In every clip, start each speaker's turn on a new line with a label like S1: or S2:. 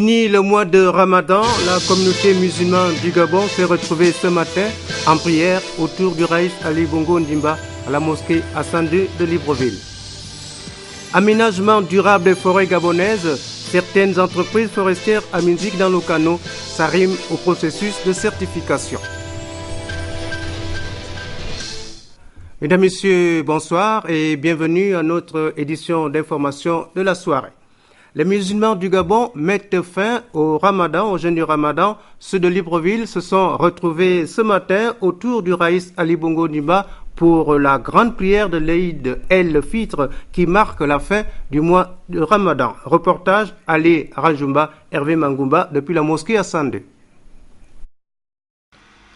S1: Fini le mois de Ramadan, la communauté musulmane du Gabon s'est retrouvée ce matin en prière autour du Raïs Ali Bongo Ondimba à la mosquée Hassan II de Libreville. Aménagement durable des forêts gabonaises, certaines entreprises forestières à musique dans le canot, ça rime au processus de certification. Mesdames, Messieurs, bonsoir et bienvenue à notre édition d'information de la soirée. Les musulmans du Gabon mettent fin au Ramadan, au jeûne du Ramadan. Ceux de Libreville se sont retrouvés ce matin autour du Raïs Ali Bongo Ondimba pour la grande prière de l'Eid el-Fitr qui marque la fin du mois de Ramadan. Reportage Ali Ranjumba, Hervé Mangoumba depuis la mosquée Hassan II.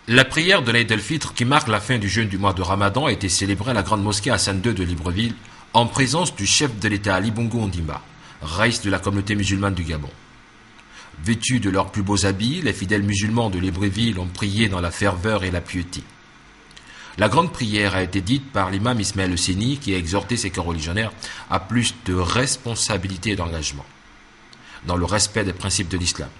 S2: La prière de l'Eid el-Fitr qui marque la fin du jeûne du mois de Ramadan a été célébrée à la grande mosquée Hassan II de Libreville en présence du chef de l'État Ali Bongo Ondimba, raïs de la communauté musulmane du Gabon. Vêtus de leurs plus beaux habits, les fidèles musulmans de Libreville ont prié dans la ferveur et la piété. La grande prière a été dite par l'imam Ismaël Seni qui a exhorté ses coreligionnaires à plus de responsabilité et d'engagement, dans le respect des principes de l'islam.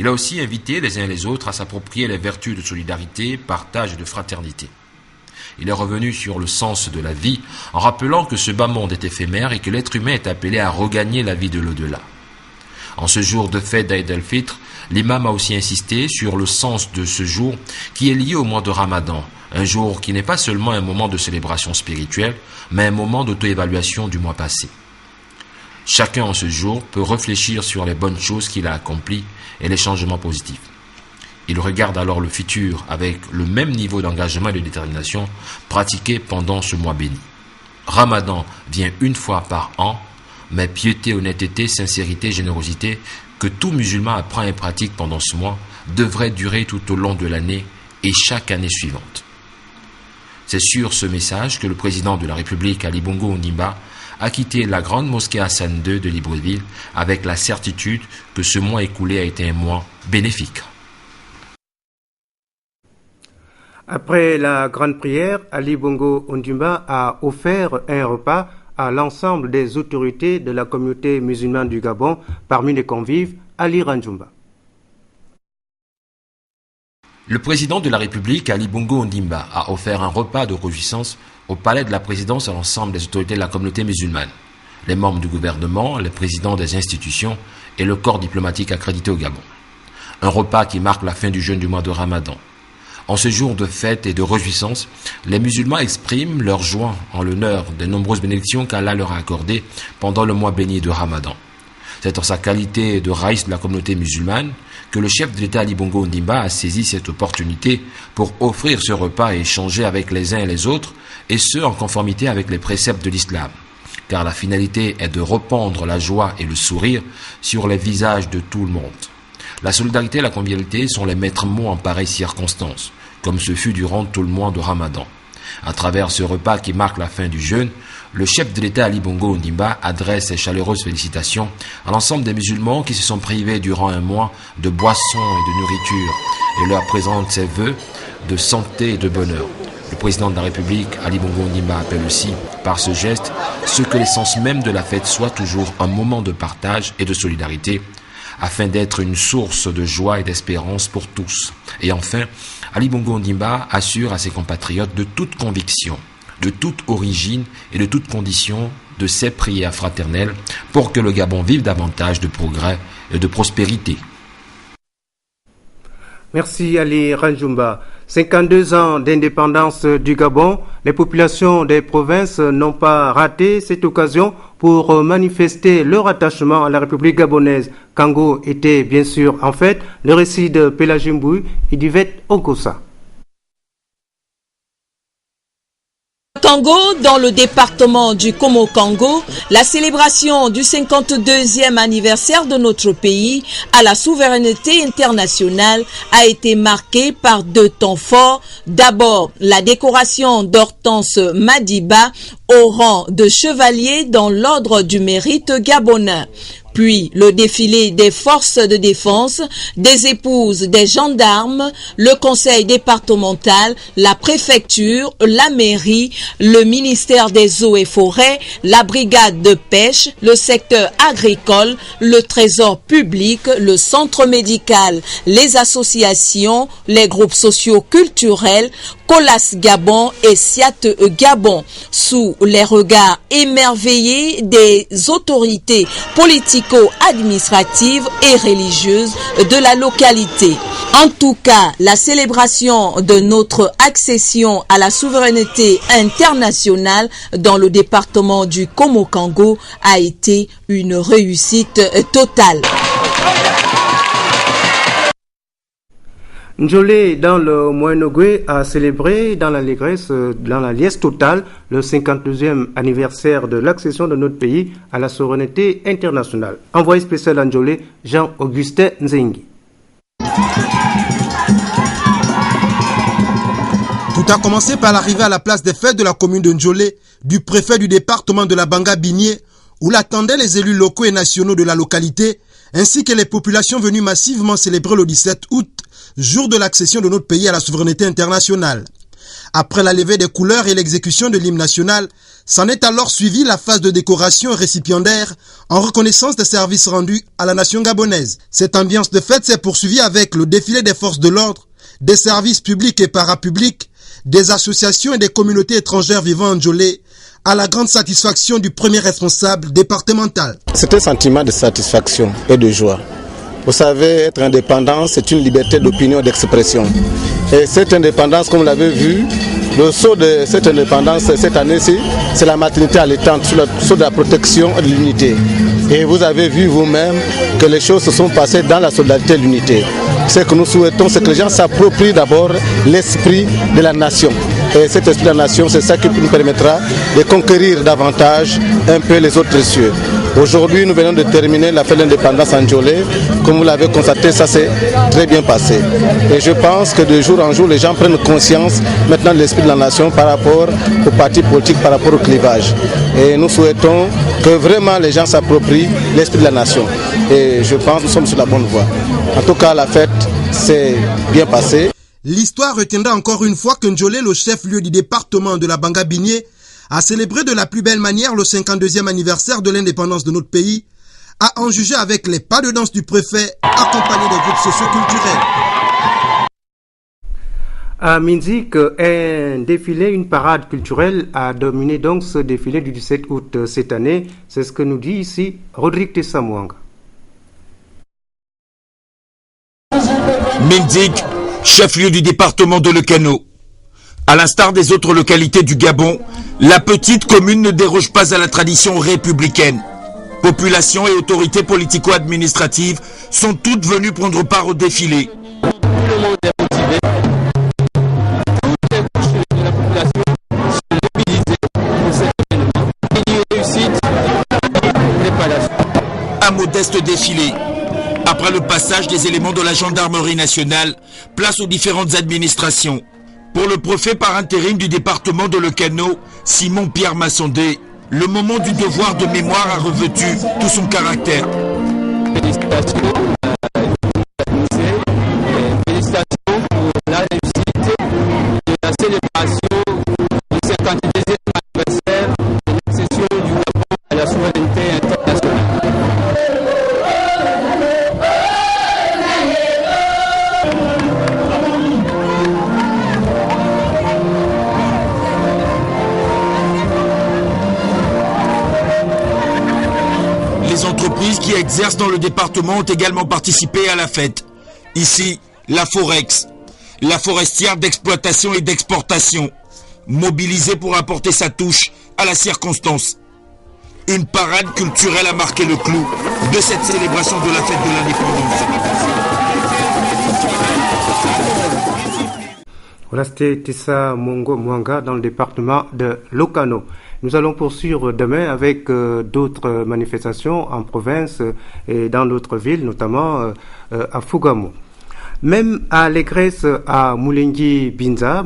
S2: Il a aussi invité les uns et les autres à s'approprier les vertus de solidarité, partage et de fraternité. Il est revenu sur le sens de la vie en rappelant que ce bas monde est éphémère et que l'être humain est appelé à regagner la vie de l'au-delà. En ce jour de fête d'Eid el-Fitr, l'imam a aussi insisté sur le sens de ce jour qui est lié au mois de Ramadan, un jour qui n'est pas seulement un moment de célébration spirituelle, mais un moment d'auto-évaluation du mois passé. Chacun en ce jour peut réfléchir sur les bonnes choses qu'il a accomplies et les changements positifs. Il regarde alors le futur avec le même niveau d'engagement et de détermination pratiqué pendant ce mois béni. Ramadan vient une fois par an, mais piété, honnêteté, sincérité, générosité que tout musulman apprend et pratique pendant ce mois devrait durer tout au long de l'année et chaque année suivante. C'est sur ce message que le président de la République, Ali Bongo Ondimba, a quitté la grande mosquée Hassan II de Libreville avec la certitude que ce mois écoulé a été un mois bénéfique.
S1: Après la grande prière, Ali Bongo Ondimba a offert un repas à l'ensemble des autorités de la communauté musulmane du Gabon, parmi les convives, Ali Ranjumba.
S2: Le président de la République, Ali Bongo Ondimba, a offert un repas de réjouissance au palais de la présidence à l'ensemble des autorités de la communauté musulmane, les membres du gouvernement, les présidents des institutions et le corps diplomatique accrédité au Gabon. Un repas qui marque la fin du jeûne du mois de Ramadan. En ce jour de fête et de réjouissance, les musulmans expriment leur joie en l'honneur des nombreuses bénédictions qu'Allah leur a accordées pendant le mois béni de Ramadan. C'est en sa qualité de raïs de la communauté musulmane que le chef de l'État Ali Bongo Ondimba a saisi cette opportunité pour offrir ce repas et échanger avec les uns et les autres, et ce en conformité avec les préceptes de l'islam. Car la finalité est de répandre la joie et le sourire sur les visages de tout le monde. La solidarité et la convivialité sont les maîtres mots en pareilles circonstances, comme ce fut durant tout le mois de Ramadan. À travers ce repas qui marque la fin du jeûne, le chef de l'État Ali Bongo Ondimba adresse ses chaleureuses félicitations à l'ensemble des musulmans qui se sont privés durant un mois de boissons et de nourriture et leur présente ses vœux de santé et de bonheur. Le président de la République, Ali Bongo Ondimba, appelle aussi, par ce geste, ce que l'essence même de la fête soit toujours un moment de partage et de solidarité, afin d'être une source de joie et d'espérance pour tous. Et enfin, Ali Bongo Ondimba assure à ses compatriotes de toute conviction, de toute origine et de toute condition de ses prières fraternelles pour que le Gabon vive davantage de progrès et de prospérité.
S1: Merci Ali Ranjumba. 52 ans d'indépendance du Gabon, les populations des provinces n'ont pas raté cette occasion pour manifester leur attachement à la République gabonaise. Kango était bien sûr en fait le récit de Pelagimboui et d'Yvette Okosa.
S3: Komo-Kango, dans le département du Komo-Kango, la célébration du 52e anniversaire de notre pays à la souveraineté internationale a été marquée par deux temps forts. D'abord, la décoration d'Hortense Madiba au rang de chevalier dans l'ordre du mérite gabonais. Puis le défilé des forces de défense, des épouses des gendarmes, le conseil départemental, la préfecture, la mairie, le ministère des eaux et forêts, la brigade de pêche, le secteur agricole, le trésor public, le centre médical, les associations, les groupes sociaux culturels, Colas Gabon et Siat Gabon, sous les regards émerveillés des autorités politico-administratives et religieuses de la localité. En tout cas, la célébration de notre accession à la souveraineté internationale dans le département du Komo-Kango a été une réussite totale.
S1: Njolé, dans le Moyenogwe, a célébré dans l'allégresse, dans la liesse totale, le 52e anniversaire de l'accession de notre pays à la souveraineté internationale. Envoyé spécial à Njolé, Jean-Augustin Nzengi.
S4: Tout a commencé par l'arrivée à la place des fêtes de la commune de Njolé, du préfet du département de la Banga-Binié, où l'attendaient les élus locaux et nationaux de la localité, ainsi que les populations venues massivement célébrer le 17 août, jour de l'accession de notre pays à la souveraineté internationale. Après la levée des couleurs et l'exécution de l'hymne national, s'en est alors suivi la phase de décoration récipiendaire en reconnaissance des services rendus à la nation gabonaise. Cette ambiance de fête s'est poursuivie avec le défilé des forces de l'ordre, des services publics et parapublics, des associations et des communautés étrangères vivant en Njolé, à la grande satisfaction du premier responsable départemental.
S5: C'est un sentiment de satisfaction et de joie. Vous savez, être indépendant, c'est une liberté d'opinion et d'expression. Et cette indépendance, comme vous l'avez vu, le sceau de cette indépendance, cette année-ci, c'est la maternité allaitante, sur le sceau de la protection et de l'unité. Et vous avez vu vous-même que les choses se sont passées dans la solidarité et l'unité. Ce que nous souhaitons, c'est que les gens s'approprient d'abord l'esprit de la nation. Et cet esprit de la nation, c'est ça qui nous permettra de conquérir davantage un peu les autres cieux. Aujourd'hui, nous venons de terminer la fête d'indépendance en Njolé. Comme vous l'avez constaté, ça s'est très bien passé. Et je pense que de jour en jour, les gens prennent conscience maintenant de l'esprit de la nation par rapport aux partis politiques, par rapport au clivage. Et nous souhaitons que vraiment les gens s'approprient l'esprit de la nation. Et je pense que nous sommes sur la bonne voie. En tout cas, la fête s'est bien passée.
S4: L'histoire retiendra encore une fois que Njolé, le chef-lieu du département de la Banga-Binié, a célébré de la plus belle manière le 52e anniversaire de l'indépendance de notre pays, a en jugé avec les pas de danse du préfet, accompagné des groupes socioculturels.
S1: À Minzik, un défilé, une parade culturelle a dominé donc ce défilé du 17 août cette année. C'est ce que nous dit ici Rodrigue Tessamouanga.
S6: Minzik, chef-lieu du département de Lekano. À l'instar des autres localités du Gabon, la petite commune ne déroge pas à la tradition républicaine. Population et autorités politico-administratives sont toutes venues prendre part au défilé. Un modeste défilé. Après le passage des éléments de la gendarmerie nationale, place aux différentes administrations. Pour le préfet par intérim du département de Lekano, Simon-Pierre Massondé, le moment du devoir de mémoire a revêtu tout son caractère.
S7: Félicitations pour la réussite de la célébration du 52e anniversaire de l'accession du Gabon à la souveraineté internationale.
S6: Les entreprises qui exercent dans le département ont également participé à la fête. Ici, la Forex, la forestière d'exploitation et d'exportation, mobilisée pour apporter sa touche à la circonstance. Une parade culturelle a marqué le clou de cette célébration de la fête de l'indépendance.
S1: Olasté Tissa Mongo Mwanga dans le département de Lokano. Nous allons poursuivre demain avec d'autres manifestations en province et dans d'autres villes, notamment à Fugamo. Même à l'Égresse à Moulengi Binza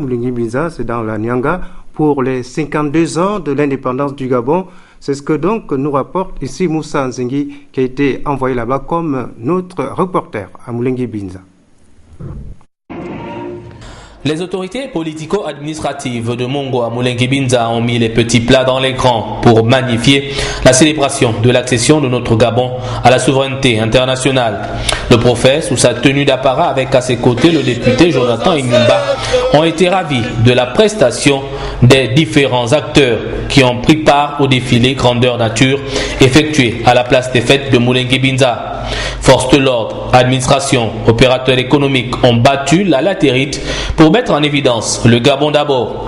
S1: c'est dans la Nyanga, pour les 52 ans de l'indépendance du Gabon. C'est ce que donc nous rapporte ici Moussa Nzengi, qui a été envoyé là-bas comme notre reporter à Moulengi Binza.
S8: Les autorités politico-administratives de Mongo à Moulengi Binza ont mis les petits plats dans les grands pour magnifier la célébration de l'accession de notre Gabon à la souveraineté internationale. Le prophète, sous sa tenue d'apparat avec à ses côtés le député Jonathan Inyumba, ont été ravis de la prestation des différents acteurs qui ont pris part au défilé grandeur nature effectué à la place des fêtes de Moulengi Binza. Forces de l'ordre, administration, opérateurs économiques ont battu la latérite pour mettre en évidence le Gabon d'abord.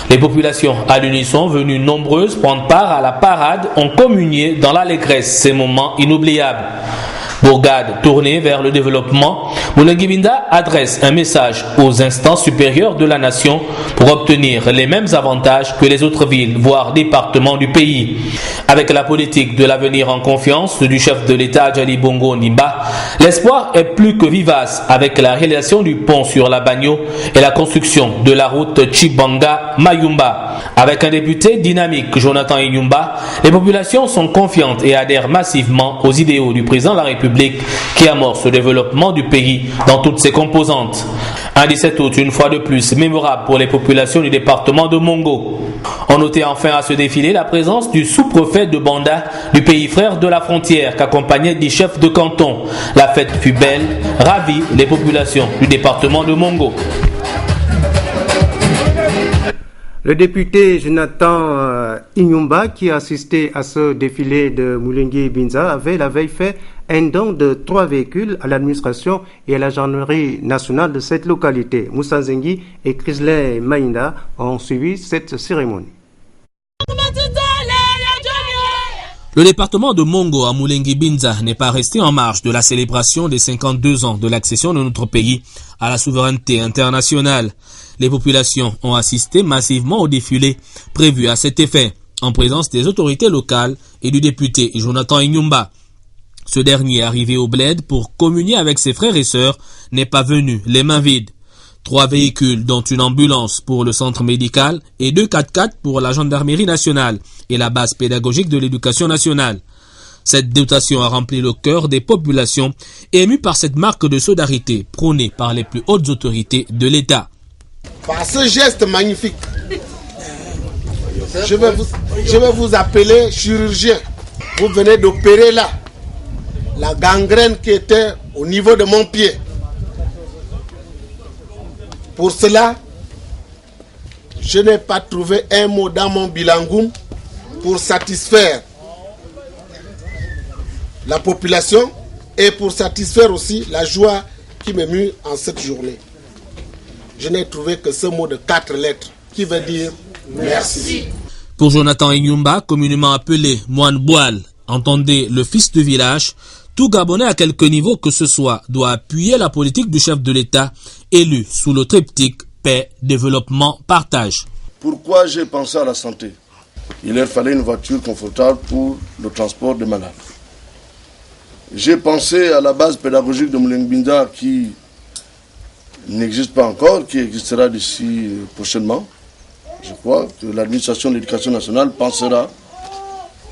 S8: Les populations à l'unisson venues nombreuses prendre part à la parade ont communié dans l'allégresse, ces moments inoubliables. Bourgade tournée vers le développement, Moulengi Binza adresse un message aux instances supérieures de la nation pour obtenir les mêmes avantages que les autres villes, voire départements du pays. Avec la politique de l'avenir en confiance du chef de l'État Ali Bongo Ondimba, l'espoir est plus que vivace avec la réalisation du pont sur la Bagno et la construction de la route Chibanga-Mayumba. Avec un député dynamique, Jonathan Inyumba, les populations sont confiantes et adhèrent massivement aux idéaux du président de la République qui amorce le développement du pays dans toutes ses composantes. Un 17 août, une fois de plus, mémorable pour les populations du département de Mongo. On notait enfin à ce défilé la présence du sous-préfet de Banda, du pays frère de la frontière, qu'accompagnait des chefs de canton. La fête fut belle, ravit les populations du département de Mongo.
S1: Le député Jonathan Inyumba, qui a assisté à ce défilé de Moulengi Binza, avait la veille fait un don de 3 véhicules à l'administration et à la gendarmerie nationale de cette localité. Moussa Nzengi et Chrisley Maïnda ont suivi cette cérémonie.
S8: Le département de Mongo à Moulengi Binza n'est pas resté en marge de la célébration des 52 ans de l'accession de notre pays à la souveraineté internationale. Les populations ont assisté massivement au défilé prévu à cet effet, en présence des autorités locales et du député Jonathan Inyumba. Ce dernier, arrivé au bled pour communier avec ses frères et sœurs, n'est pas venu les mains vides. 3 véhicules, dont une ambulance pour le centre médical et 2 4x4 pour la gendarmerie nationale et la base pédagogique de l'éducation nationale. Cette dotation a rempli le cœur des populations, émues par cette marque de solidarité prônée par les plus hautes autorités de l'État.
S9: Par ce geste magnifique, je vais vous appeler chirurgien. Vous venez d'opérer là la gangrène qui était au niveau de mon pied. Pour cela, je n'ai pas trouvé un mot dans mon bilangoum pour satisfaire la population et pour satisfaire aussi la joie qui m'émue en cette journée. Je n'ai trouvé que ce mot de 4 lettres qui veut dire merci.
S8: Pour Jonathan Inyumba, communément appelé Moine Boal, entendez le fils de village, tout Gabonais à quelque niveau que ce soit doit appuyer la politique du chef de l'État élu sous le triptyque paix, développement, partage.
S10: Pourquoi j'ai pensé à la santé? Il leur fallait une voiture confortable pour le transport des malades. J'ai pensé à la base pédagogique de Moulengi Binza qui n'existe pas encore, qui existera d'ici prochainement. Je crois que l'administration de l'éducation nationale pensera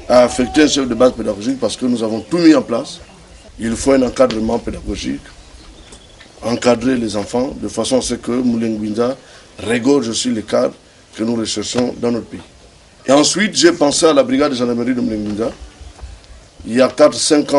S10: à affecter un chef de base pédagogique parce que nous avons tout mis en place. Il faut un encadrement pédagogique, encadrer les enfants de façon à ce que Moulengi Binza regorge aussi les cadres que nous recherchons dans notre pays. Et ensuite, j'ai pensé à la brigade de gendarmerie de Moulengi Binza. Il y a 4-5 ans,